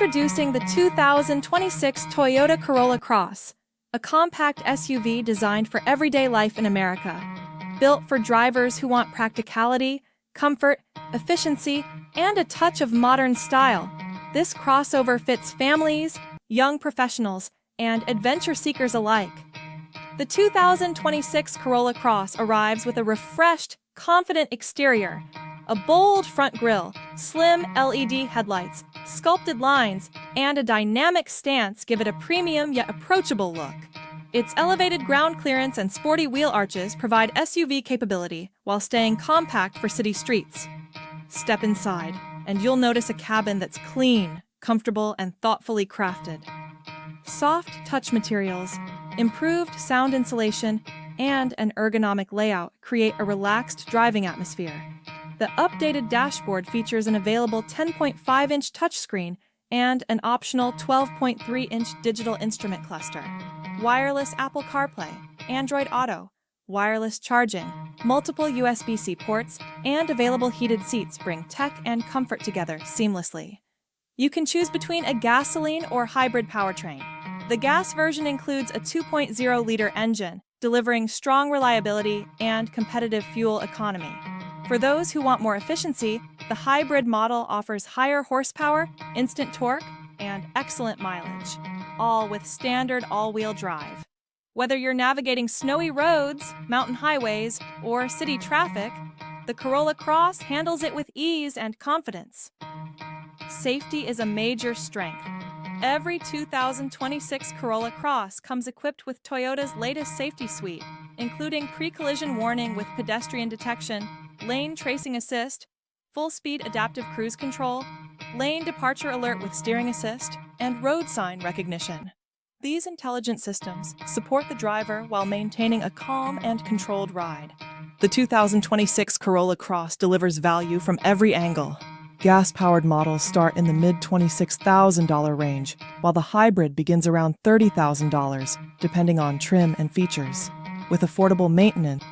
Introducing the 2026 Toyota Corolla Cross, a compact SUV designed for everyday life in America. Built for drivers who want practicality, comfort, efficiency, and a touch of modern style, this crossover fits families, young professionals, and adventure seekers alike. The 2026 Corolla Cross arrives with a refreshed, confident exterior, a bold front grille, slim LED headlights, sculpted lines, and a dynamic stance give it a premium yet approachable look. Its elevated ground clearance and sporty wheel arches provide SUV capability while staying compact for city streets. Step inside, and you'll notice a cabin that's clean, comfortable, and thoughtfully crafted. Soft touch materials, improved sound insulation, and an ergonomic layout create a relaxed driving atmosphere. The updated dashboard features an available 10.5-inch touchscreen and an optional 12.3-inch digital instrument cluster. Wireless Apple CarPlay, Android Auto, wireless charging, multiple USB-C ports, and available heated seats bring tech and comfort together seamlessly. You can choose between a gasoline or hybrid powertrain. The gas version includes a 2.0-liter engine, delivering strong reliability and competitive fuel economy. For those who want more efficiency, the hybrid model offers higher horsepower, instant torque, and excellent mileage, all with standard all-wheel drive. Whether you're navigating snowy roads, mountain highways, or city traffic, the Corolla Cross handles it with ease and confidence. Safety is a major strength. Every 2026 Corolla Cross comes equipped with Toyota's latest safety suite, including pre-collision warning with pedestrian detection, lane tracing assist, full-speed adaptive cruise control, lane departure alert with steering assist, and road sign recognition. These intelligent systems support the driver while maintaining a calm and controlled ride. The 2026 Corolla Cross delivers value from every angle. Gas-powered models start in the mid-$26,000 range, while the hybrid begins around $30,000, depending on trim and features. With affordable maintenance